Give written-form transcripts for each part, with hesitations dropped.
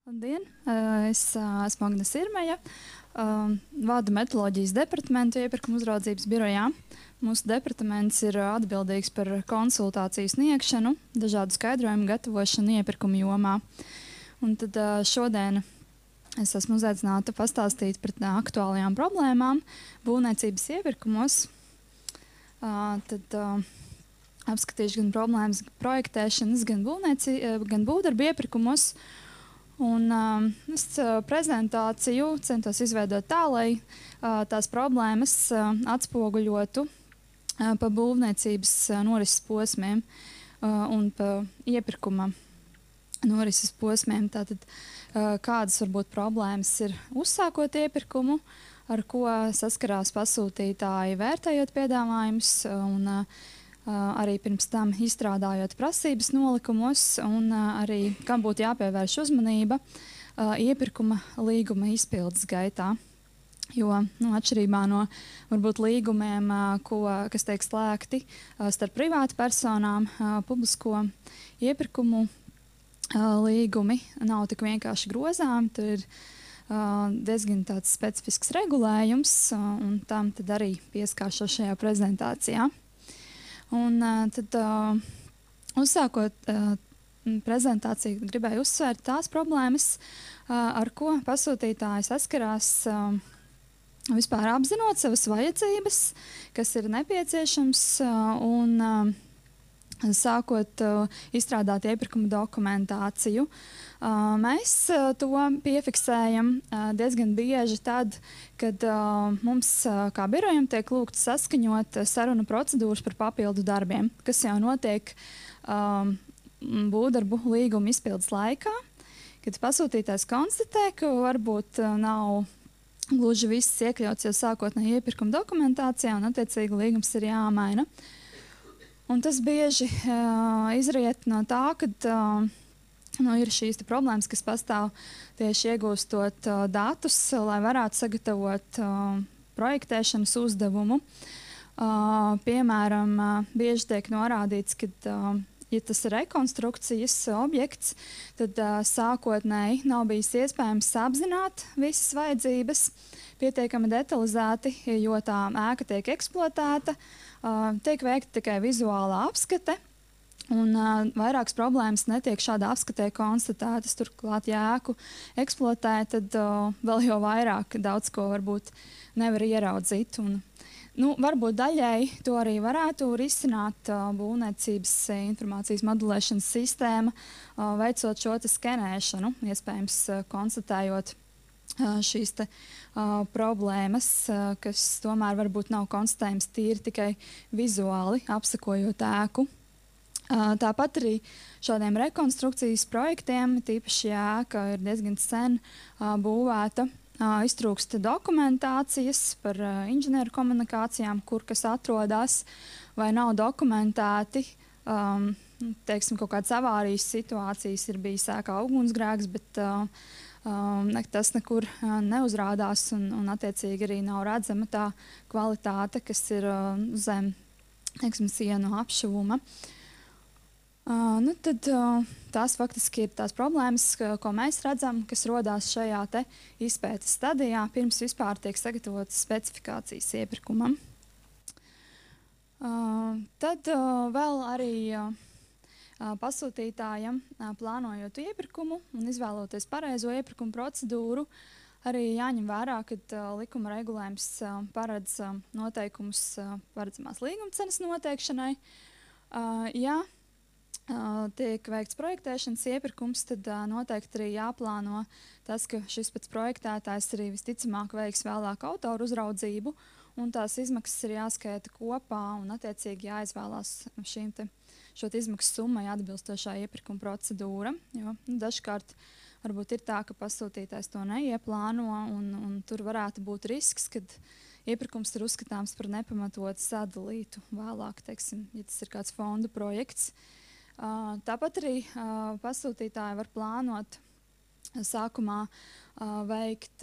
Labdien! Es esmu Agnes Irmeja, vadu metoloģijas departamentu iepirkuma uzraudzības birojā. Mūsu departaments ir atbildīgs par konsultāciju sniegšanu, dažādu skaidrojumu gatavošanu iepirkuma jomā. Un tad šodien es esmu uzaicināta pastāstīt par aktuālajām problēmām būvniecības iepirkumos. Tad apskatīšu gan problēmas projektēšanas, gan būvdarbu iepirkumos. Un, es prezentāciju centos izveidot tā, lai tās problēmas atspoguļotu pa būvniecības norises posmiem un pa iepirkuma norises posmiem. Tātad, kādas varbūt problēmas ir uzsākot iepirkumu, ar ko saskarās pasūtītāji vērtējot piedāvājumus un arī pirms tam izstrādājot prasības nolikumos, un arī kam būtu jāpievērš uzmanība iepirkuma līguma izpildes gaitā. Jo atšķirībā no varbūt līgumiem, kas tiek slēgti starp privātu personām, publisko iepirkumu līgumi nav tik vienkārši grozām. Tur ir diezgan tāds specifisks regulējums, un tam tad arī pieskāršos šajā prezentācijā. Un tad, uzsākot prezentāciju, gribēju uzsvērt tās problēmas, ar ko pasūtītāji saskarās vispār apzinot savas vajadzības, kas ir nepieciešams, un sākot izstrādāt iepirkuma dokumentāciju. Mēs to piefiksējam diezgan bieži tad, kad mums kā birojam tiek lūgts saskaņot sarunu procedūras par papildu darbiem, kas jau notiek būvdarbu līguma izpildes laikā, kad pasūtītājs konstatē, ka varbūt nav gluži viss iekļauts jau sākotnēji iepirkuma dokumentācijā, un attiecīgi līgums ir jāmaina. Un tas bieži izriet no tā, ka ir šīs problēmas, kas pastāv tieši iegūstot datus, lai varētu sagatavot projektēšanas uzdevumu. Piemēram, bieži tiek norādīts, ka, ja tas ir rekonstrukcijas objekts, tad sākotnēji nav bijis iespējams apzināt visas vajadzības pietiekami detalizēti, jo tā ēka tiek eksploatēta, tiek veikta tikai vizuālā apskate, un vairākas problēmas netiek šādā apskatē konstatētas. Turklāt, ja ēku eksploatē, tad vēl jau vairāk daudz ko varbūt nevar ieraudzīt. Un, varbūt daļēji to arī varētu risināt būvniecības informācijas modulēšanas sistēma, veicot šo skenēšanu, iespējams konstatējot šīs problēmas, kas tomēr varbūt nav konstatējams tīri tikai vizuāli apsekojot ēku. Tāpat arī šādiem rekonstrukcijas projektiem, tīpaši ja ēka ir diezgan sen būvēta, iztrūkst dokumentācijas par inženieru komunikācijām, kur kas atrodas, vai nav dokumentēti, teiksim, kaut kādas avārijas situācijas, ir bijis ēkā ugunsgrēks, bet tas nekur neuzrādās, un attiecīgi arī nav redzama tā kvalitāte, kas ir zem, teiksim, sienu apšuvuma. Tad tās faktiski ir tās problēmas, ko mēs redzam, kas rodās šajā te izpētes stadijā, pirms vispār tiek sagatavotas specifikācijas iepirkumam. Tad vēl arī pasūtītājam, plānojot iepirkumu un izvēloties pareizo iepirkumu procedūru, arī jāņem vērā, ka likuma regulējums paredz noteikumus paredzamās līguma cenas noteikšanai. Ja tiek veikts projektēšanas iepirkums, tad noteikti arī jāplāno tas, ka šis pats projektētājs arī visticamāk veiks vēlāk autoru uzraudzību, un tās izmaksas ir jāskaita kopā un attiecīgi jāizvēlās šo izmaksu summai atbilstošā iepirkuma procedūra. Jo dažkārt varbūt ir tā, ka pasūtītājs to neieplāno, un tur varētu būt risks, kad iepirkums ir uzskatāms par nepamatotu sadalītu vēlāk, teiksim, ja tas ir kāds fondu projekts. Tāpat arī pasūtītāji var plānot sākumā veikt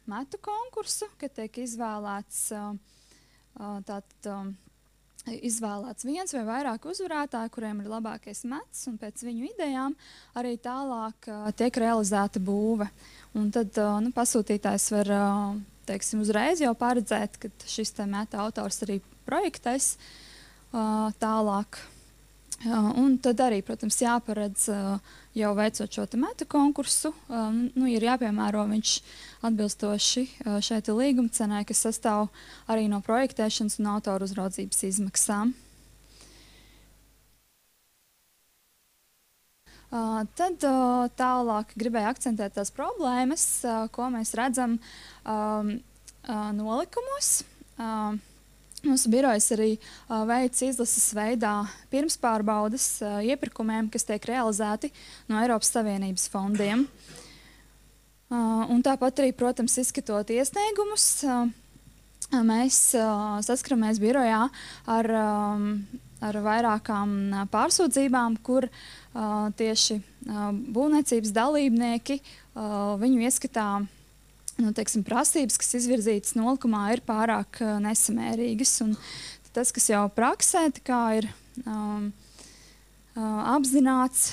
metu konkursu, kad tiek izvēlēts izvēlēts viens vai vairāk uzvarētāji, kuriem ir labākais mets, un pēc viņu idejām arī tālāk tiek realizēta būve. Un tad pasūtītājs var teiksim, uzreiz jau paredzēt, ka šis meta autors arī projektēs tālāk. Un tad arī, protams, jāparedz jau veicot šo metu konkursu, ir jāpiemēro viņš atbilstoši šai līguma cenai, kas sastāv arī no projektēšanas un autoru uzraudzības izmaksām. Tad tālāk gribēju akcentēt tās problēmas, ko mēs redzam nolikumos. Mūsu birojas arī veic izlases veidā pirmspārbaudes iepirkumiem, kas tiek realizēti no Eiropas Savienības fondiem. Un tāpat arī, protams, izskatot iesniegumus, mēs saskaramies birojā ar vairākām pārsūdzībām, kur tieši būvniecības dalībnieki viņu ieskatā prasības, kas izvirzītas nolikumā, ir pārāk nesamērīgas. Un tas, kas jau praksē ir apzināts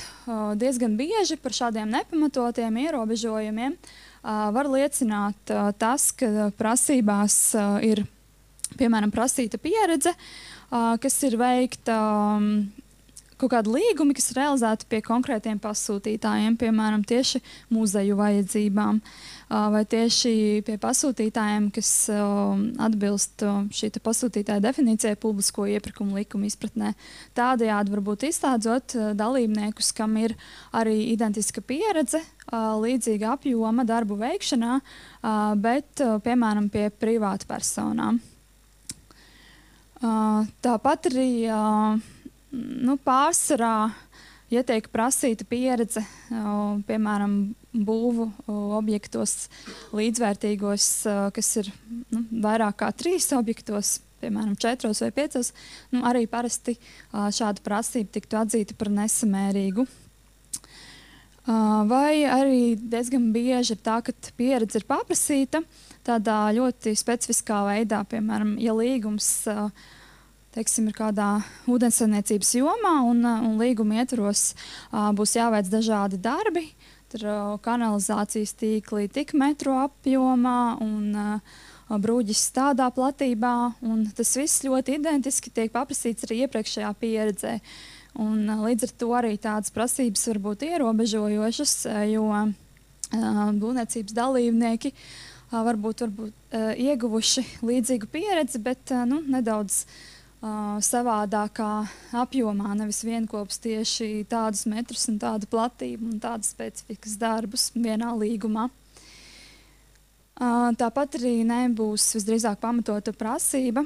diezgan bieži par šādiem nepamatotiem ierobežojumiem, var liecināt tas, ka prasībās ir, piemēram, prasīta pieredze, kas ir veikta kaut kādi līgumi, kas ir realizēti pie konkrētiem pasūtītājiem, piemēram, tieši muzeju vajadzībām, vai tieši pie pasūtītājiem, kas atbilst šī pasūtītāja definīcijai publisko iepirkumu likuma izpratnē. Tādējādi varbūt izslēdzot dalībniekus, kam ir arī identiska pieredze, līdzīga apjoma darbu veikšanā, bet, piemēram, pie privātu personām. Tāpat arī pārsvarā, ja tiek prasīta pieredze, piemēram, būvu objektos līdzvērtīgos, kas ir vairāk kā 3 objektos, piemēram, 4 vai 5, arī parasti šāda prasība tiktu atzīta par nesamērīgu. Vai arī diezgan bieži ir tā, ka pieredze ir paprasīta tādā ļoti specifiskā veidā, piemēram, ja līgums teiksim, ir kādā ūdenssaimniecības jomā un līguma ietvaros būs jāveic dažādi darbi, tur kanalizācijas tīkli tik metru apjomā un brūģis tādā platībā, un tas viss ļoti identiski tiek paprasīts arī iepriekšējā pieredzē. Un līdz ar to arī tādas prasības var būt ierobežojošas, jo būvniecības dalībnieki varbūt ieguvuši līdzīgu pieredzi, bet nedaudz savādākā apjomā, nevis vienkops tieši tādus metrus un tādu platību un tādas specifikas darbus vienā līgumā. Tāpat arī nebūs visdrīzāk pamatota prasība,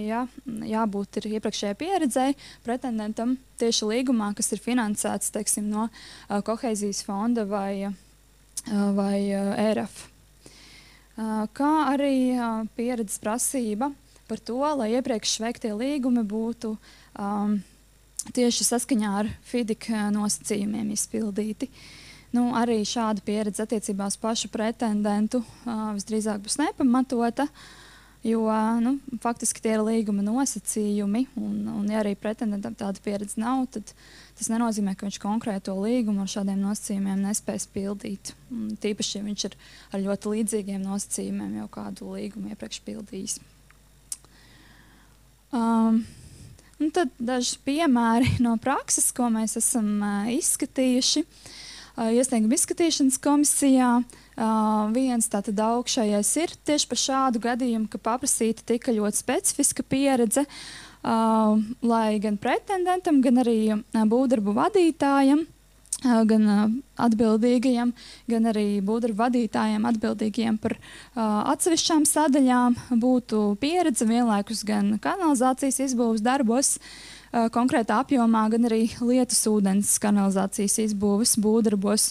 ja jābūt ir iepriekšējai pieredzei pretendentam tieši līgumā, kas ir finansēts, teiksim, no Kohēzijas fonda vai ERF. Kā arī pieredzes prasība par to, lai iepriekš veiktie līgumi būtu tieši saskaņā ar FIDIC nosacījumiem izpildīti. Arī šāda pieredze attiecībā uz pašu pretendentu visdrīzāk būs nepamatota, jo faktiski tie ir līguma nosacījumi, un ja arī pretendentam tāda pieredze nav, tad tas nenozīmē, ka viņš konkrēto līgumu ar šādiem nosacījumiem nespēs pildīt. Tīpaši, ja viņš ir ar ļoti līdzīgiem nosacījumiem jau kādu līgumu iepriekš pildījis. Tad daži piemēri no prakses, ko mēs esam izskatījuši. Iesnieguma izskatīšanas komisijā viens tātad augšējais ir tieši par šādu gadījumu, ka paprasīta tika ļoti specifiska pieredze, lai gan pretendentam, gan arī būvdarbu vadītājam, gan atbildīgajiem, gan arī būvdarbu vadītājiem atbildīgajiem par atsevišķām sadaļām būtu pieredze vienlaikus gan kanalizācijas izbūves darbos, konkrētā apjomā, gan arī lietus ūdens kanalizācijas izbūves būvdarbos.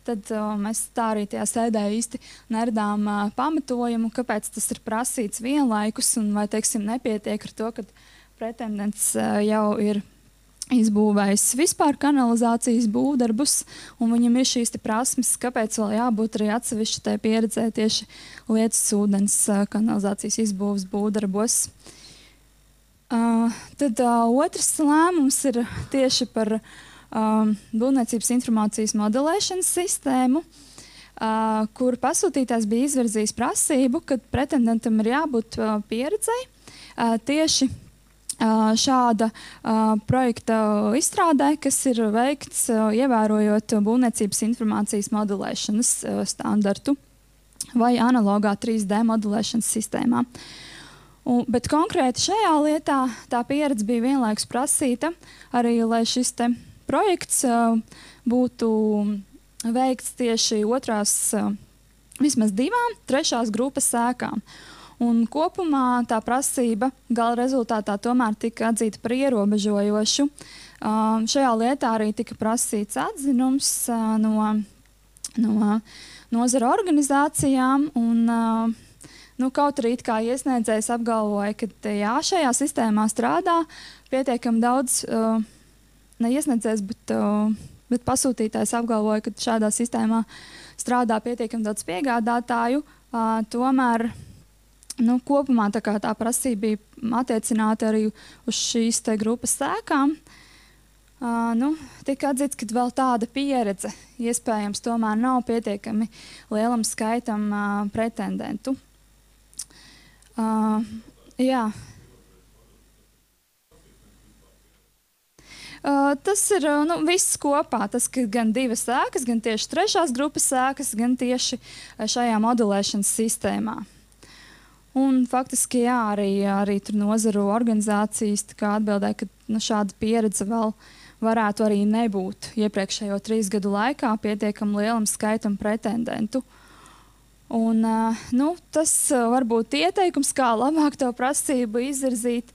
Tad mēs tā arī tajā sēdē īsti neradām pamatojumu, kāpēc tas ir prasīts vienlaikus, un vai, teiksim, nepietiek ar to, ka pretendents jau ir izbūvējis vispār kanalizācijas būvdarbus, un viņam ir šīs prasmes, kāpēc vēl jābūt arī atsevišķi tai pieredzē tieši lietus ūdens kanalizācijas izbūves būvdarbos. Tad otrs lēmums ir tieši par būvniecības informācijas modelēšanas sistēmu, kur pasūtītājs bija izvirzījis prasību, ka pretendentam ir jābūt pieredzei tieši šāda projekta izstrādē, kas ir veikts ievērojot būvniecības informācijas modelēšanas standartu vai analogā 3D modelēšanas sistēmā. Bet konkrēti šajā lietā tā pieredze bija vienlaikus prasīta arī, lai šis te projekts būtu veikts tieši otrās, vismaz 2 trešās grupas sēkām. Un kopumā tā prasība gala rezultātā tomēr tika atzīta par ierobežojošu. Šajā lietā arī tika prasīts atzinums no nozara organizācijām. Kaut arī kā iesniedzējs apgalvoja, ka jā, šajā sistēmā strādā pietiekami daudz, ne iesniedzējs, bet pasūtītājs apgalvoja, ka šādā sistēmā strādā pietiekami daudz piegādātāju, tomēr kopumā tā prasība bija attiecināta arī uz šīs te grupas sēkām. Tika atzīts, ka vēl tāda pieredze iespējams tomēr nav pietiekami lielam skaitam pretendentu. Jā. Tas ir viss kopā. Tas, ka gan 2 sēkas, gan tieši trešās grupas sēkas, gan tieši šajā modelēšanas sistēmā. Un faktiski jā, arī tur nozaru organizācijas atbildēja, ka šāda pieredze vēl varētu arī nebūt iepriekšējo 3 gadu laikā pietiekam lielam skaitam pretendentu. Un, tas var būt ieteikums, kā labāk to prasību izvirzīt.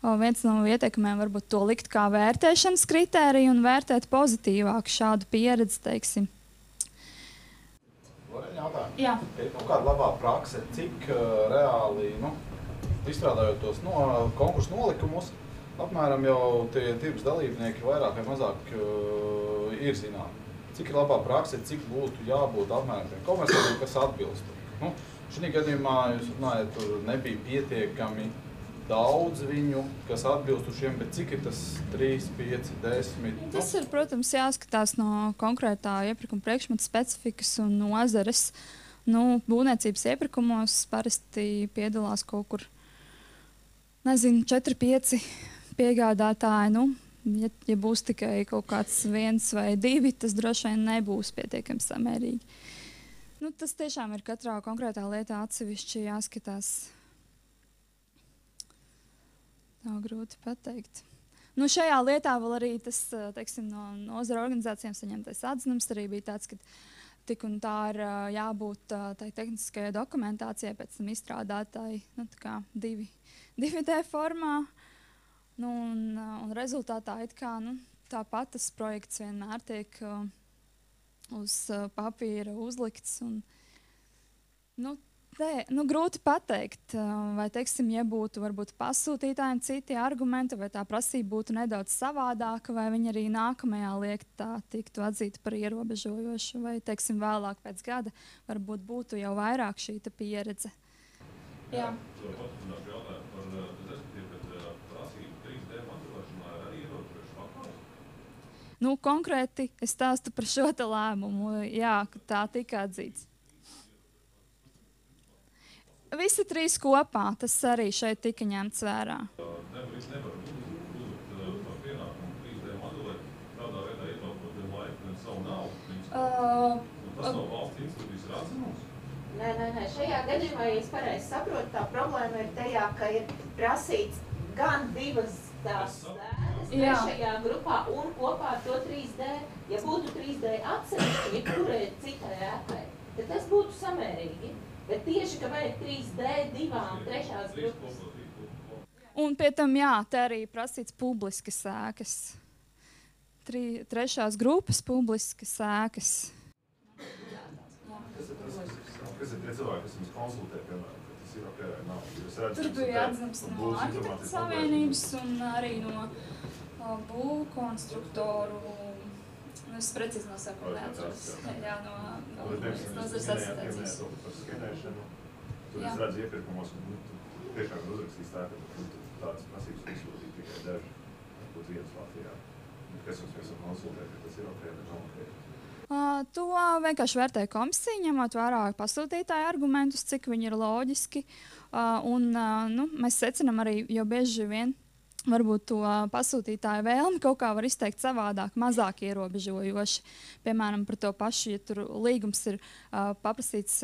Viens no ieteikumiem varbūt to likt kā vērtēšanas kritēriju un vērtēt pozitīvāk šādu pieredzi, teiksim. Jautājums. Jā. Kāda labā prakse, cik reāli, izstrādājot tos konkursu nolikumus, apmēram jau tie tirgus dalībnieki vairāk vai mazāk ir zināmi. Cik ir labā prakse, cik būtu jābūt apmēram tiem komerciāliem, kas atbilst. Šī gadījumā jūs runājat, tur nebija pietiekami daudz viņu, kas atbilst uz šiem, bet cik ir tas 3, 5, 10? Tas ir, protams, jāskatās no konkrētā iepirkuma priekšmeta specifikas un nozares. Būvniecības iepirkumos parasti piedalās kaut kur, 4, 5 piegādātāji. Ja būs tikai kaut kāds 1 vai 2, tas droši vien nebūs pietiekami samērīgi. Tas tiešām ir katrā konkrētā lietā atsevišķi jāskatās. Tā grūti pateikt. Šajā lietā vēl arī tas, teiksim, no nozara organizācijām saņemtais atzinums arī bija tāds, ka tik un tā ir jābūt tai tehniskajai dokumentācijai, pēc tam izstrādātai 2D formā. Un rezultātā tāpat tas projekts vienmēr tiek uz papīra uzlikts. Grūti pateikt, vai, teiksim, ja būtu varbūt pasūtītājiem citi argumenti, vai tā prasība būtu nedaudz savādāka, vai viņa arī nākamajā liektā tiktu atzīta par ierobežojošu, vai, teiksim, vēlāk pēc gada varbūt būtu jau vairāk šī pieredze. Jā. Konkrēti es stāstu par šo te lēmumu, jā, ka tā tika atzīts. Visi 3 kopā, tas arī šeit tika ņemts vērā. Nevar uzlikt par pienākumu 3D modelēt, tādā veidā ietaupot laiku un savu naudu. Tas nav valsts institūcijas atzinums? Nē. Šajā gadījumā, ja es pareizi saprotu, tā problēma ir tajā, ka ir prasīts gan 2 tās sēdes trešajā grupā un kopā ar to 3D. Ja būtu 3D atsevišķi, jebkurai citai ēkai, tad tas būtu samērīgi. Bet tieši, ka vajag 3D 2 trešās grupas. Un pie tam, jā, te arī prasīts publiskas sēkas. 3 grupas publiskas sēkas. Kas ir tie cilvēki, kas jums konsultē, piemēram? Tur bija atzinums no Arhitektu savienības un arī no būvkonstruktoru. Es precīzi nosaukumu neatceros. Jā, no nozares asociācijas. Par skenēšanu. Tur es redzu iepirkumos, tiešām uzrakstīs tā, ka tādas prasības izsūtīt tikai daži, varbūt viens Latvijā. Kas jums esam konsultēt, ka tas ir ok, vai nav ok? To vienkārši vērtē komisija, ņemot vērā pasūtītāju argumentus, cik viņi ir loģiski. Mēs secinām arī, jo bieži vien varbūt to pasūtītāju vēlmi kaut kā var izteikt savādāk, mazāk ierobežojoši. Piemēram, par to pašu, ja tur līgums ir paprasīts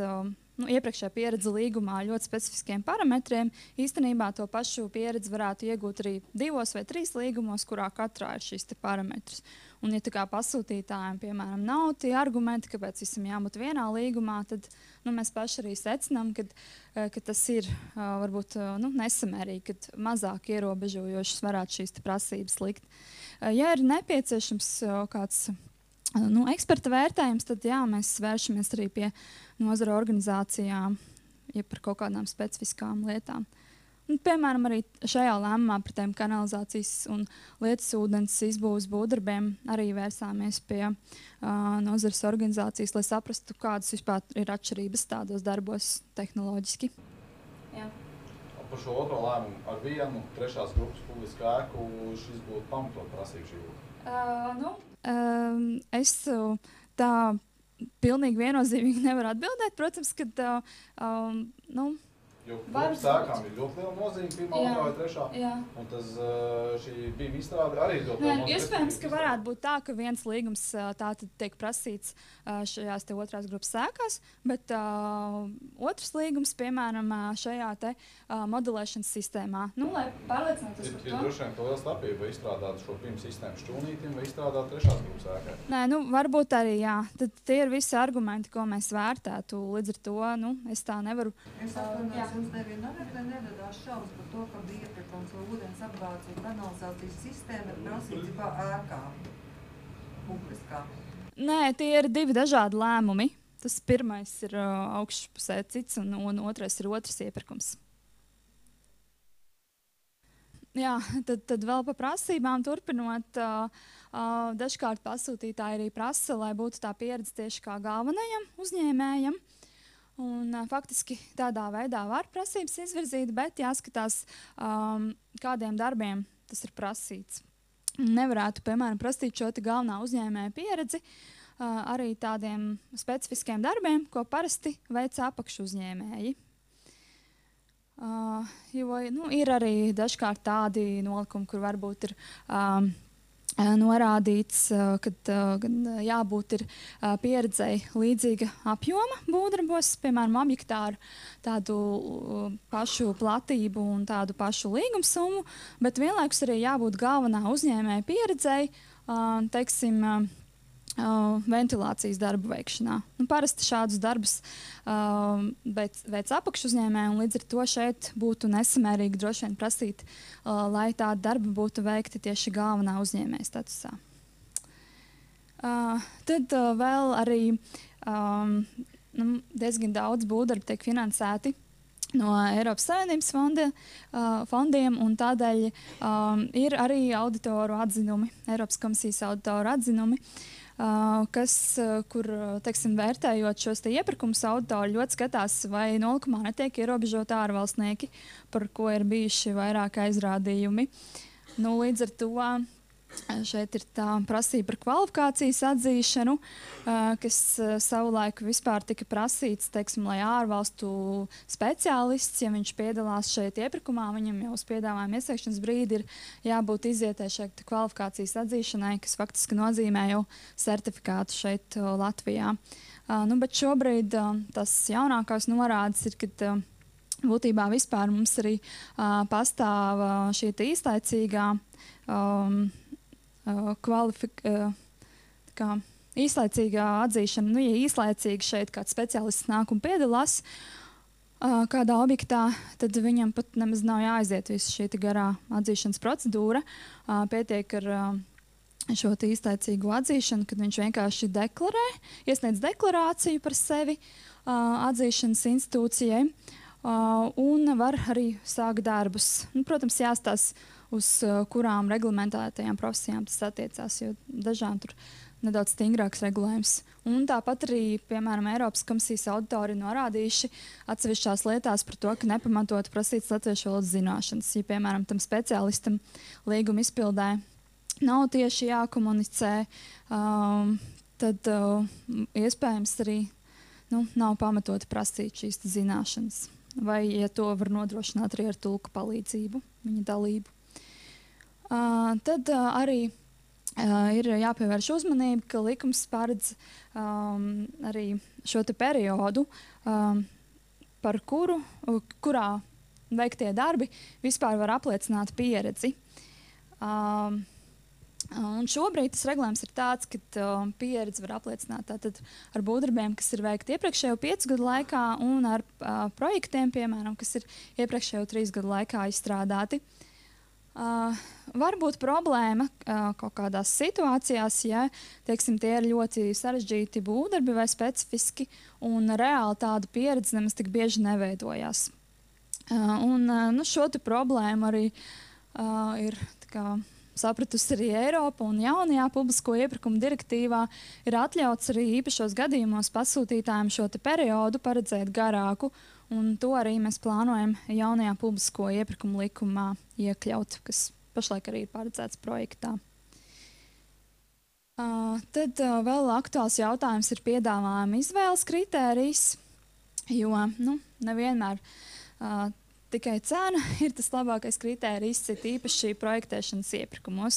iepriekšējā pieredze līgumā ļoti specifiskiem parametriem, īstenībā to pašu pieredzi varētu iegūt arī 2 vai 3 līgumos, kurā katrā ir šīs parametrs. Un, ja tā kā pasūtītājiem, piemēram, nav tie argumenti, kāpēc visam jābūt vienā līgumā, tad mēs paši arī secinām, ka tas ir varbūt nesamērīgi, kad mazāk ierobežojošas varētu šīs prasības likt. Ja ir nepieciešams kāds eksperta vērtējums, tad jā, mēs vēršamies arī pie nozara organizācijām, ja par kaut kādām specifiskām lietām. Piemēram, arī šajā lēmumā par tiem kanalizācijas un lietas ūdens izbūves būvdarbiem arī vērsāmies pie nozares organizācijas, lai saprastu, kādas vispār ir atšķirības tādos darbos tehnoloģiski. Jā. Par šo otro lēmumu ar vienu trešās grupas publisku ēku šis būtu pamatot prasību šī būtu? Es tā pilnīgi viennozīmīgi nevaru atbildēt. Protams, ka jo grupas ēkām ir ļoti liela nozīme, pirmā, otrā vai trešā, un šī BIM izstrāde arī ļoti liela nozīme. Iespējams, ka varētu būt tā, ka viens līgums tātad tiek prasīts šajās te otrās grupas ēkās, bet otrs līgums, piemēram, šajā te modelēšanas sistēmā. Lai pārliecinātos par to. Ir droši vien liela starpība izstrādāt šo BIM sistēmu šķūnītim vai izstrādāt trešās grupas ēkai? Nē, varbūt arī, jā. Tad tie ir visi argumenti, ko mēs vērtētu. Līdz ar to, es tā nevaru. Jums nevienmēr nedadās šaubas par to, ka bija iepirkums vai ūdens apgādes un kanalizācijas sistēma ir prasīts kā ēkā, publiskā? Nē, tie ir 2 dažādi lēmumi. Tas pirmais ir augšpusē cits un otrais ir otrs iepirkums. Jā, tad vēl par prasībām turpinot, dažkārt pasūtītāji arī prasa, lai būtu tā pieredze tieši kā galvenajam uzņēmējam. Un, faktiski tādā veidā var prasības izvirzīt, bet jāskatās, kādiem darbiem tas ir prasīts. Nevarētu, piemēram, prasīt šo galvenā uzņēmēja pieredzi arī tādiem specifiskiem darbiem, ko parasti veic apakšuzņēmēji. Jo ir arī dažkārt tādi nolikumi, kur varbūt ir norādīts, ka jābūt ir pieredzei līdzīga apjoma būvdarbos, piemēram, objektā ar tādu pašu platību un tādu pašu līgumsummu, bet vienlaikus arī jābūt galvenā uzņēmēja pieredzei, teiksim, ventilācijas darbu veikšanā. Parasti šādus darbus veic apakšuzņēmēji, un līdz ar to šeit būtu nesamērīgi droši vien prasīt, lai tādi darbi būtu veikti tieši galvenā uzņēmēja statusā. Tad vēl arī diezgan daudz būvdarbu tiek finansēti no Eiropas Savienības fondiem, un tādēļ ir arī auditoru atzinumi, Eiropas komisijas auditoru atzinumi, kur, teiksim, vērtējot šos iepirkumus, auditori ļoti skatās, vai nolikumā netiek ierobežoti ārvalstnieki, par ko ir bijuši vairāk aizrādījumi. Līdz ar to šeit ir tā prasība par kvalifikācijas atzīšanu, kas savulaik vispār tika prasīts, teiksim, lai ārvalstu speciālists, ja viņš piedalās šeit iepirkumā, viņam jau uz piedāvājuma iesniegšanas brīdi ir jābūt izietē šeit kvalifikācijas atzīšanai, kas faktiski nozīmē jau certifikātu šeit Latvijā. Bet šobrīd tas jaunākās norādes ir, ka būtībā vispār mums arī pastāv šī īslaicīgā īslaicīgā atzīšana, ja īslaicīgi šeit kāds speciālists nāk un piedalās kādā objektā, tad viņam pat nemaz nav jāaiziet visu šī garā atzīšanas procedūra. Pietiek ar šo īslaicīgo atzīšanu, kad viņš vienkārši deklarē, iesniedz deklarāciju par sevi atzīšanas institūcijai un var arī sākt darbus. Protams, jāstās uz kurām reglamentētajām profesijām tas attiecās, jo dažām tur nedaudz stingrāks regulējums. Un tāpat arī, piemēram, Eiropas komisijas auditori norādījuši atsevišķās lietās par to, ka nepamatot prasīts latviešu valodas zināšanas. Ja, piemēram, tam speciālistam līguma izpildē nav tieši jākomunicē, tad iespējams arī nav pamatoti prasīt šīs zināšanas. Vai, ja to var nodrošināt arī ar tulku palīdzību, viņa dalību. Tad arī ir jāpievērš uzmanība, ka likums paredz arī šo te periodu, kurā veiktie darbi vispār var apliecināt pieredzi. Un šobrīd tas regulējums ir tāds, ka pieredzi var apliecināt tātad ar būvdarbiem, kas ir veikti iepriekšējo 5 gadu laikā, un ar projektiem, piemēram, kas ir iepriekšējo 3 gadu laikā izstrādāti. Var būt problēma kaut kādās situācijās, ja teiksim, tie ir ļoti sarežģīti būvdarbi vai specifiski, un reāli tāda pieredze nemaz tik bieži neveidojās. Šo te problēmu arī ir sapratusi arī Eiropa, un jaunajā publisko iepirkumu direktīvā ir atļauts arī īpašos gadījumos pasūtītājiem šo te periodu paredzēt garāku, un to arī mēs plānojam jaunajā publisko iepirkumu likumā iekļaut, kas pašlaik arī ir paredzēts projektā. Tad vēl aktuāls jautājums ir piedāvājuma izvēles kritērijs, jo nevienmēr tikai cena ir tas labākais kritērijs, ir īpaši projektēšanas iepirkumos.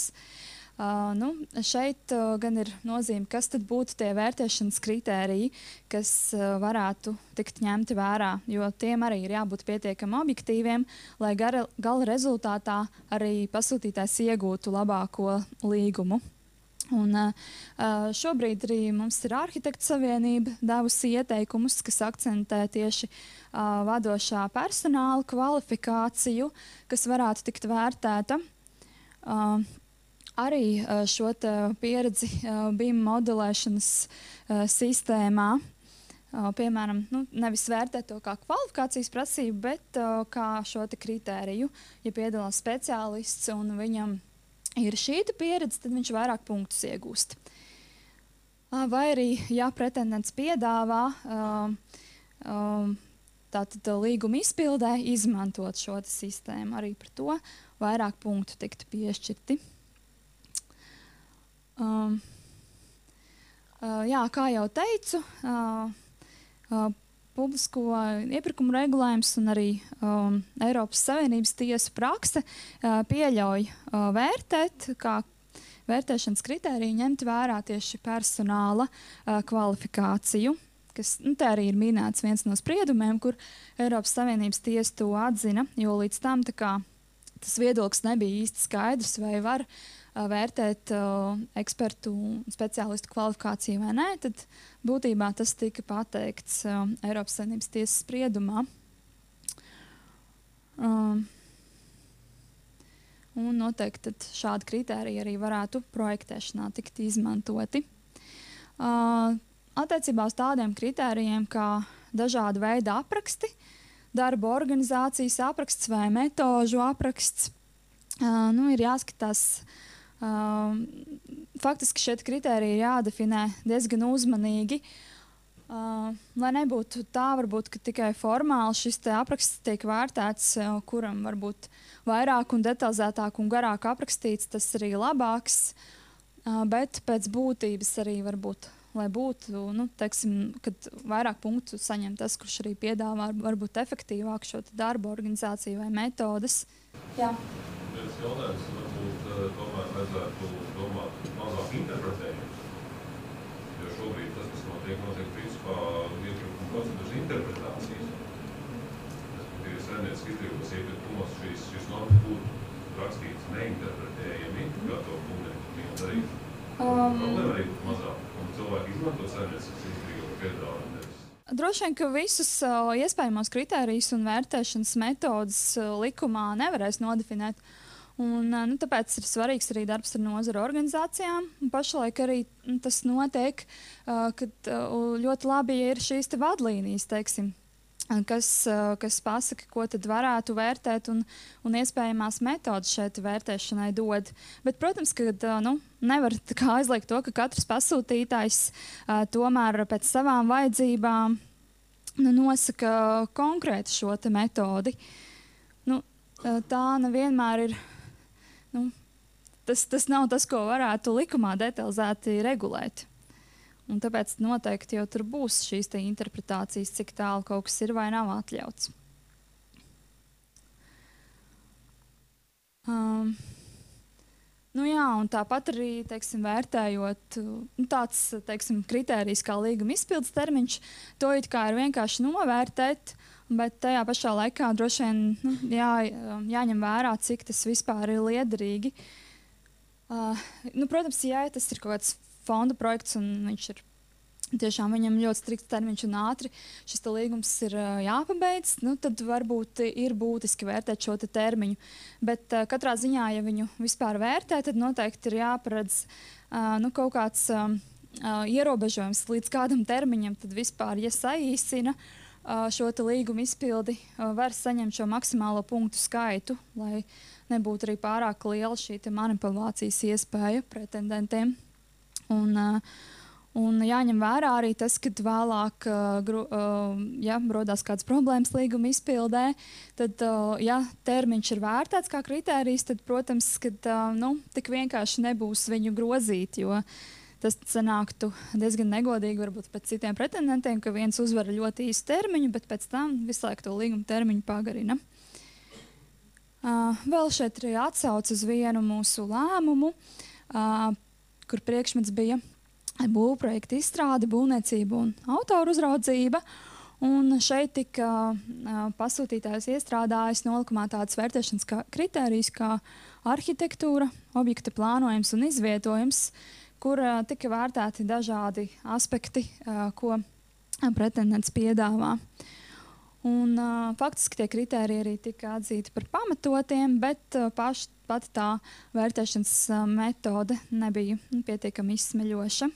Šeit gan ir nozīme, kas tad būtu tie vērtēšanas kritēriji, kas varētu tikt ņemti vērā, jo tiem arī ir jābūt pietiekami objektīviem, lai gala rezultātā arī pasūtītājs iegūtu labāko līgumu. Un šobrīd arī mums ir Arhitektu savienība devusi ieteikumus, kas akcentē tieši vadošā personāla kvalifikāciju, kas varētu tikt vērtēta. Arī šo pieredzi BIM modelēšanas sistēmā, piemēram, nevis vērtēt to kā kvalifikācijas prasību, bet kā šo te kritēriju. Ja piedalās speciālists un viņam ir šī pieredze, tad viņš vairāk punktus iegūst. Vai arī, ja pretendents piedāvā tātad līguma izpildē izmantot šo sistēmu, arī par to vairāk punktu tiktu piešķirti. Kā jau teicu, publisko iepirkumu regulējums un arī Eiropas Savienības tiesu prakse pieļauj vērtēt, kā vērtēšanas kritēriju ņemt vērā tieši personāla kvalifikāciju, kas te arī ir minēts viens no spriedumiem, kur Eiropas Savienības tiesa to atzina, jo līdz tam tas viedoklis nebija īsti skaidrs, vai var vērtēt ekspertu un speciālistu kvalifikāciju vai nē, tad būtībā tas tika pateikts Eiropas Savienības tiesas spriedumā. Un noteikti tad šādi kritēriji arī varētu projektēšanā tikt izmantoti. Attiecībā uz tādiem kritērijiem kā dažāda veida apraksti, darba organizācijas apraksts vai metožu apraksts, ir jāskatās. Faktiski šeit kritēriji ir jādefinē diezgan uzmanīgi, lai nebūtu tā, varbūt, ka tikai formāli šis apraksts tiek vērtēts, kuram varbūt vairāk un detalizētāk un garāk aprakstīts, tas arī labāks, bet pēc būtības arī varbūt, lai būtu, kad vairāk punktu saņem tas, kurš arī piedāvā varbūt efektīvāk šo darbu organizāciju vai metodas. Jā. Viens jautājums, tomēr vajadzētu domāt mazāk interpretējumus, jo šobrīd tas, kas notiek principā iepirkuma procedūras interpretācijas. Respektīvi, saimnieciski izdarījumos iepirkumos šīs normas būtu rakstīts neinterpretējami, kā to publiski darīt. Problēma arī būtu mazāk, un cilvēki izmanto saimnieciskas izdarījumu piedāvājumu. Droši vien, ka visus iespējamos kritērijus un vērtēšanas metodas likumā nevarēs nodefinēt. Un, tāpēc ir svarīgs arī darbs ar nozaru organizācijām. Pašlaik arī tas notiek, kad ļoti labi ir šīs vadlīnijas, teiksim, kas pasaka, ko tad varētu vērtēt un iespējamās metodas šeit vērtēšanai dod. Bet, protams, ka nevar aizliegt to, ka katrs pasūtītājs tomēr pēc savām vajadzībām nosaka konkrētu šo te metodi. Tā nevienmēr ir, tas nav tas, ko varētu likumā detalizēti regulēt. Un tāpēc noteikti jau tur būs šīs te interpretācijas, cik tālu kaut kas ir vai nav atļauts. Un tāpat arī, vērtējot tāds, kritērijs kā līguma izpildes termiņš, to it kā ir vienkārši novērtēt, bet tajā pašā laikā droši vien jāņem vērā, cik tas vispār ir liederīgi. Protams, ja tas ir kaut kāds fonda projekts un viņš ir tiešām viņam ļoti strikts termiņš un ātri šis līgums ir jāpabeidz, tad varbūt ir būtiski vērtēt šo termiņu. Bet katrā ziņā, ja viņu vispār vērtē, tad noteikti ir jāparedz kaut kāds ierobežojums līdz kādam termiņam, tad vispār, ja saīsina šo līgumu izpildi, var saņemt šo maksimālo punktu skaitu, lai nebūtu arī pārāk liela šī manipulācijas iespēja pretendentiem. Un jāņem vērā arī tas, kad vēlāk rodās kādas problēmas līguma izpildē, tad, ja termiņš ir vērtēts kā kritērijs, tad, protams, kad tik vienkārši nebūs viņu grozīt, jo tas sanāktu diezgan negodīgi varbūt pēc citiem pretendentiem, ka viens uzvar ļoti īsu termiņu, bet pēc tam visu laiku to līguma termiņu pagarina. Vēl šeit ir atsauce uz vienu mūsu lēmumu, kur priekšmets bija būvprojekta izstrāde, būvniecība un autoru uzraudzība. Un šeit tika pasūtītājs iestrādājis nolikumā tādas vērtēšanas kritērijas kā arhitektūra, objekta plānojums un izvietojums, kur tika vērtēti dažādi aspekti, ko pretendents piedāvā. Un, faktiski tie kritēriji arī tika atzīti par pamatotiem, bet pati tā vērtēšanas metode nebija pietiekami izsmeļoša.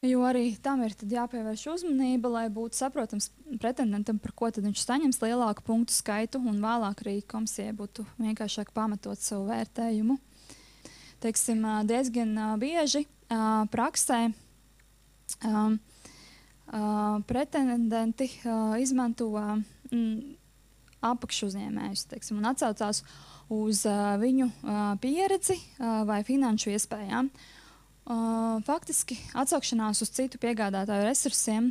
Jo arī tam ir jāpievērš uzmanība, lai būtu saprotams pretendentam, par ko tad viņš saņems lielāku punktu skaitu, un vēlāk arī komisijai būtu vienkāršāk pamatot savu vērtējumu. Diezgan bieži praksē pretendenti izmanto apakšuzņēmējus, un atsaucās uz viņu pieredzi vai finanšu iespējām. Faktiski atsaukšanās uz citu piegādātāju resursiem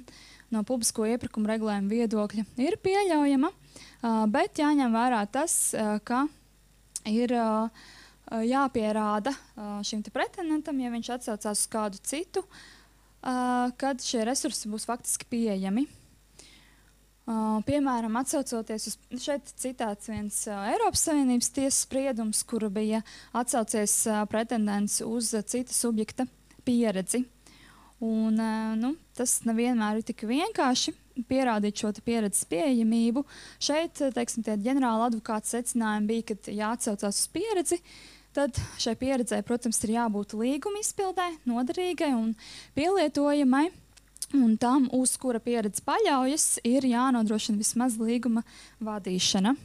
no publisko iepirkumu regulējuma viedokļa ir pieļaujama, bet jāņem vērā tas, ka ir jāpierāda šim pretendentam, ja viņš atsaucās uz kādu citu, kad šie resursi būs faktiski pieejami. Piemēram, atsaucoties uz šeit citāts viens Eiropas Savienības tiesas spriedums, kur bija atsaucies pretendents uz cita subjekta pieredzi. Un, tas nevienmēr ir tik vienkārši pierādīt šo pieredzes pieejamību. Šeit, tie ģenerāla advokāta secinājumi bija, ka jāatsaucās uz pieredzi, tad šai pieredzē, protams, ir jābūt līguma izpildē, noderīgai un pielietojamai. Un tam, uz kura pieredze paļaujas, ir jānodrošina vismaz līguma vadīšana.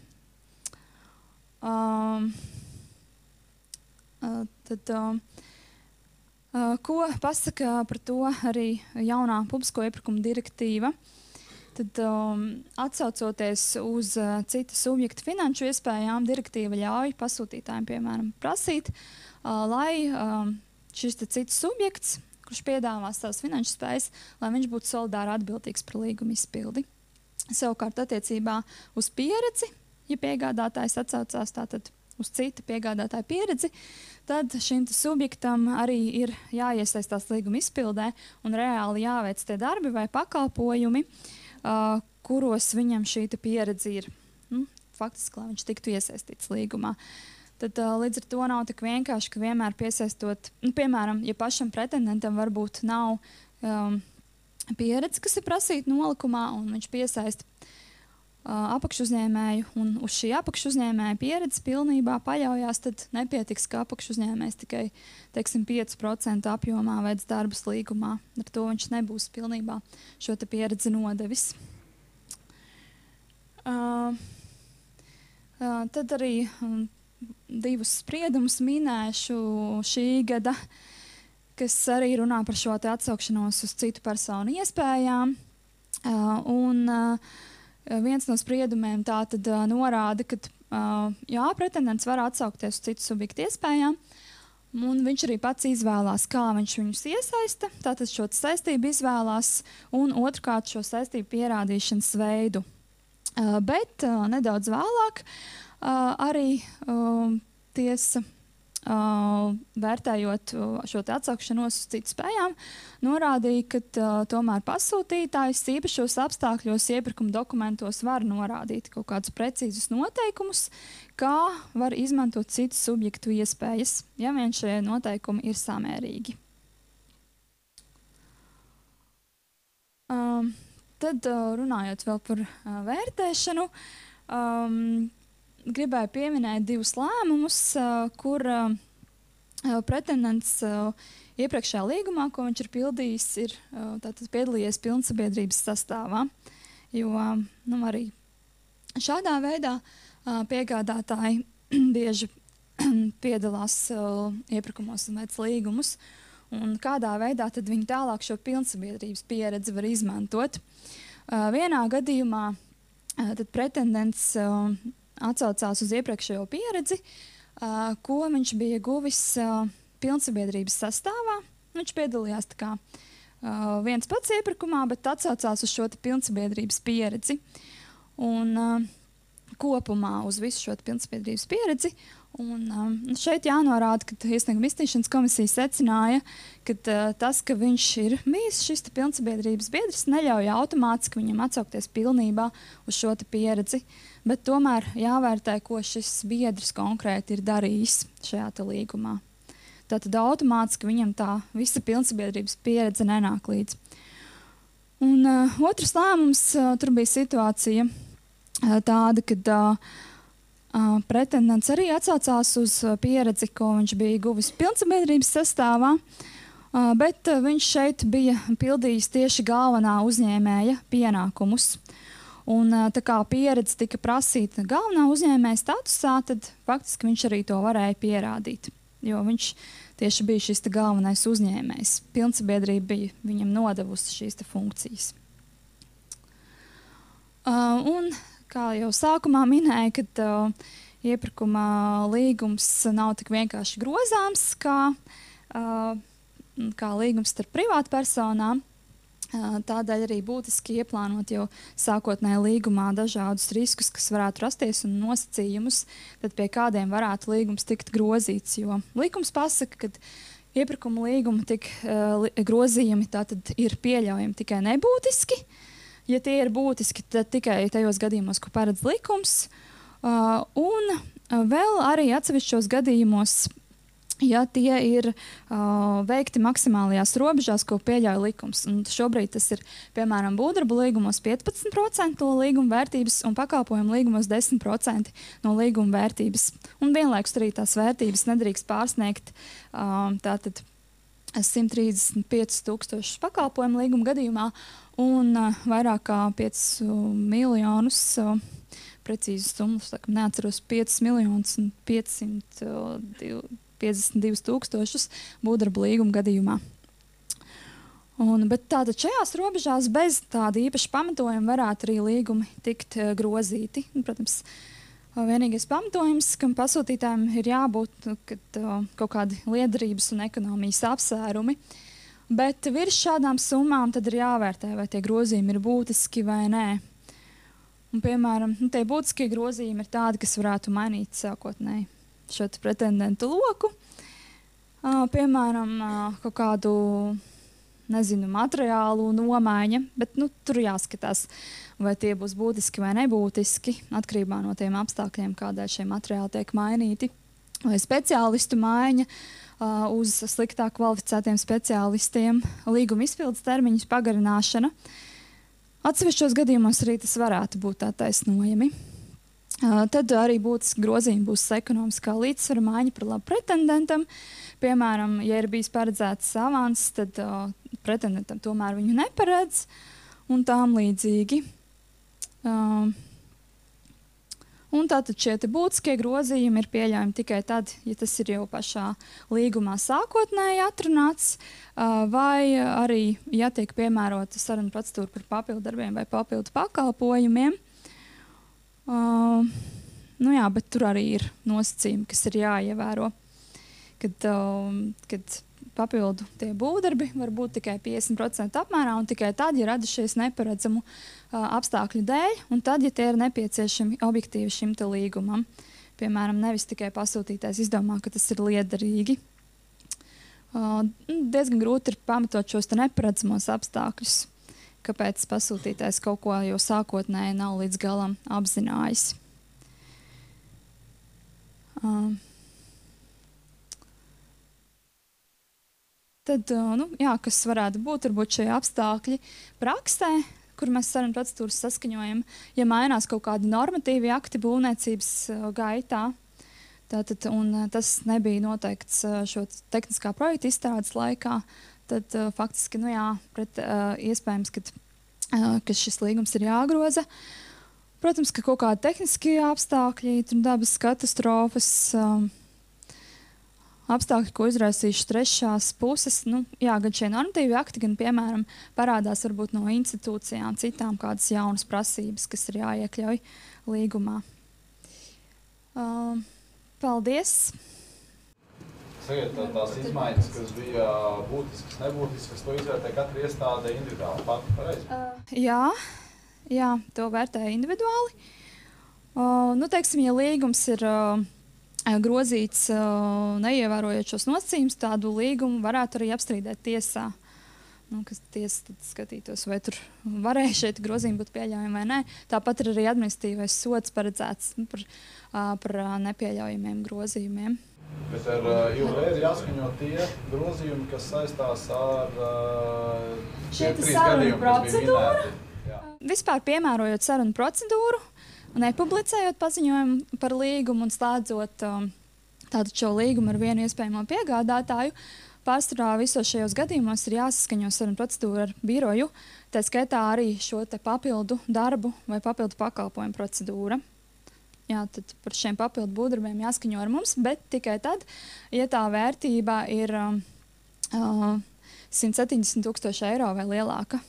Ko pasaka par to arī jaunā publisko iepirkumu direktīva? Tad, atsaucoties uz cita subjekta finanšu iespējām, direktīva ļauj pasūtītājiem, piemēram, prasīt, lai šis cits subjekts, kurš piedāvā savas finanšu spējas, lai viņš būtu solidāri atbildīgs par līguma izpildi. Savukārt attiecībā uz pieredzi, ja piegādātājs atsaucās tātad uz cita piegādātāja pieredzi, tad šim subjektam arī ir jāiesaistās līguma izpildē un reāli jāveic tie darbi vai pakalpojumi, kuros viņam šī pieredze ir. Faktiski, lai viņš tiktu iesaistīts līgumā. Tad līdz ar to nav tik vienkārši, ka vienmēr piesaistot, piemēram, ja pašam pretendentam varbūt nav pieredze, kas ir prasīta nolikumā, un viņš piesaista apakšuzņēmēju, un uz šī apakšuzņēmēja pieredze pilnībā paļaujās, tad nepietiks, ka apakšuzņēmējs tikai, 5% apjomā veic darbus līgumā. Ar to viņš nebūs pilnībā šo pieredzi nodevis. Tad arī divus spriedumus minēšu šī gada, kas arī runā par šo te atsaukšanos uz citu personu iespējām. Viens no spriedumiem tātad norāda, ka pretendents var atsaukties uz citu subjektu iespējām, un viņš arī pats izvēlās, kā viņš viņus iesaista, tātad šo saistību izvēlās, un otrkārt šo saistību pierādīšanas veidu. Bet nedaudz vēlāk arī tiesa, vērtējot šo te atsaukšanos uz citu spējām, norādīja, ka tomēr pasūtītājs īpašos apstākļos iepirkuma dokumentos var norādīt kaut kādus precīzus noteikumus, kā var izmantot citu subjektu iespējas, ja vien šie noteikumi ir samērīgi. Tad runājot vēl par vērtēšanu, gribēju pieminēt divus lēmumus, kur pretendents iepriekšējā līgumā, ko viņš ir pildījis, ir tātad piedalījies pilnsabiedrības sastāvā. Jo arī šādā veidā piegādātāji bieži piedalās iepirkumos un veic līgumus, un kādā veidā tad viņi tālāk šo pilnsabiedrības pieredzi var izmantot. Vienā gadījumā tad pretendents atsaucās uz iepriekšējo pieredzi, ko viņš bija guvis pilnsabiedrības sastāvā. Viņš piedalījās tā kā viens pats iepirkumā, bet atsaucās uz šo pilnsabiedrības pieredzi. Un kopumā uz visu šo pilnsabiedrības pieredzi. Un šeit jānorāda, ka Iesnieguma izskatīšanas komisija secināja, ka tas, ka viņš ir bijis šis pilnsabiedrības biedrs, neļauj automātiski viņam atsaukties pilnībā uz šo pieredzi, bet tomēr jāvērtē, ko šis biedrs konkrēti ir darījis šajā līgumā. Tātad automātiski viņam tā visa pilnsabiedrības pieredze nenāk līdz. Un otrs lēmums, tur bija situācija tāda, kad pretendents arī atsaucās uz pieredzi, ko viņš bija guvis pilnsabiedrības sastāvā, bet viņš šeit bija pildījis tieši galvenā uzņēmēja pienākumus. Un tā kā pieredze tika prasīta galvenā uzņēmēja statusā, tad faktiski viņš arī to varēja pierādīt, jo viņš tieši bija šis galvenais uzņēmējs. Pilnsabiedrība bija viņam nodevusi šīs funkcijas. Un kā jau sākumā minēja, kad iepirkuma līgums nav tik vienkārši grozāms, kā līgums starp privātpersonām. Tādēļ arī būtiski ieplānot jau sākotnēji līgumā dažādus riskus, kas varētu rasties un nosacījumus, tad pie kādiem varētu līgums tikt grozīts. Jo likums pasaka, ka iepirkuma līguma grozījumi tātad ir pieļaujami tikai nebūtiski. Ja tie ir būtiski, tad tikai tajos gadījumos, ko paredz likums. Un vēl arī atsevišķos gadījumos, ja tie ir veikti maksimālajās robežās, ko pieļauj likums. Un šobrīd tas ir, piemēram, būvdarbu līgumos 15% no līguma vērtības un pakalpojumu līgumos 10% no līguma vērtības. Un vienlaikus arī tās vērtības nedrīkst pārsniegt tātad 135,000 pakalpojumu līguma gadījumā un vairāk kā 5 miljonus, precīzi summas, neatceros, 5 miljonus un 552,000 būvdarbu līguma gadījumā. Bet tātad šajās robežās bez tāda īpaša pamatojuma varētu arī līgumi tikt grozīti. Protams, vienīgais pamatojums, kam pasūtītājiem ir jābūt kaut kādi liederības un ekonomijas apsvērumi, bet virs šādām summām tad ir jāvērtē, vai tie grozījumi ir būtiski vai nē. Un, piemēram, tie būtiskie grozījumi ir tādi, kas varētu mainīt sākotnēji šo pretendentu loku. Piemēram, kaut kādu, materiālu nomaiņa, bet tur jāskatās, vai tie būs būtiski vai nebūtiski, atkarībā no tiem apstākļiem, kādēļ šie materiāli tiek mainīti. Vai speciālistu maiņa uz sliktāk kvalificētiem speciālistiem, līguma izpildes termiņu pagarināšana. Atsevišķos gadījumos arī tas varētu būt attaisnojami. Tad arī būtiski grozījumi būs ekonomiskā līdzsvara maiņa par labu pretendentam. Piemēram, ja ir bijis paredzēts avans, tad pretendentam tomēr viņu neparedz un tām līdzīgi. Un tātad šie būtiskie grozījumi ir pieļaujami tikai tad, ja tas ir jau pašā līgumā sākotnēji atrunāts, vai arī, ja tiek piemērota saruna procedūra par papildu darbiem vai papildu pakalpojumiem. Nu jā, bet tur arī ir nosacījumi, kas ir jāievēro. Kad papildu tie būvdarbi var būt tikai 50% apmērā un tikai tad, ja radušies neparedzamu apstākļu dēļ, un tad, ja tie ir nepieciešami objektīvi šim te līgumam. Piemēram, nevis tikai pasūtītājs izdomā, ka tas ir liederīgi. Diezgan grūti ir pamatot šos te neparedzamos apstākļus, kāpēc pasūtītājs kaut ko jau sākotnēji nav līdz galam apzinājis. Tad, jā, kas varētu būt varbūt šie apstākļi praksē, kur mēs sarunu procedūras saskaņojam, ja mainās kaut kādi normatīvi akti būvniecības gaitā, tātad, un tas nebija noteikts šo tehniskā projekta izstrādes laikā, tad faktiski, nu jā, iespējams, ka šis līgums ir jāgroza. Protams, ka kaut kādi tehniskie apstākļi, dabas katastrofas, apstākļi, ko izraisījuši trešās puses, nu, jā, gan šie normatīvi akti, gan, piemēram, parādās varbūt no institūcijām citām kādas jaunas prasības, kas ir jāiekļauj līgumā. Paldies! Sakiet, tās izmaiņas, kas bija būtiskas, nebūtiskas, to izvērtē katra iestāde individuāli, pareizi? Jā, to vērtē individuāli. Nu, teiksim, ja līgums ir grozīts, neievērojot šos nosacījumus, tādu līgumu varētu arī apstrīdēt tiesā. Nu, kas tiesa tad skatītos, vai tur varēja šeit grozījumi būt pieļaujami vai nē. Tāpat ir arī administratīvais sods paredzēts par nepieļaujamiem grozījumiem. Bet ar IUV ir jāskaņo tie grozījumi, kas saistās ar šeit sarunu procedūru. Vispār piemērojot sarunu procedūru, nepublicējot paziņojumu par līgumu un slēdzot tādu šo līgumu ar vienu iespējamo piegādātāju, pārsvarā visos šajos gadījumos ir jāsaskaņo sarunu procedūra ar biroju, tā skaitā arī šo te papildu darbu vai papildu pakalpojumu procedūra. Jā, tad par šiem papildu būvdarbiem jāskaņo ar mums, bet tikai tad, ja tā vērtība ir 170 000 eiro vai lielāka.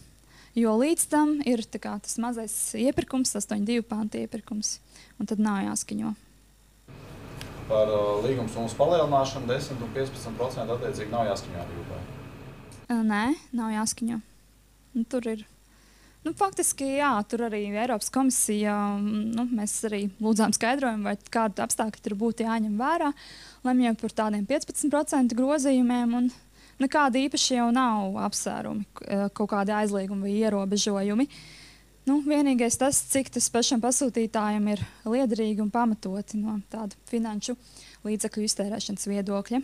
Jo līdz tam ir tas mazais iepirkums, 8.2 panta iepirkums, un tad nav jāskaņo. Par līguma summas palielināšanu 10 un 15% attiecīgi nav jāskaņo arī? Nē, nav jāskaņo. Tur ir. Nu, faktiski, jā, tur arī Eiropas komisija, mēs arī lūdzām skaidrojumu, vai kādi apstākļi tur būtu jāņem vērā, lemjot par tādiem 15% grozījumiem, un nekādi īpaši jau nav apsvērumi, kaut kādi aizliegumi vai ierobežojumi. Nu, vienīgais tas, cik tas pašam pasūtītājam ir liederīgi un pamatoti no tāda finanšu līdzekļu iztērēšanas viedokļa.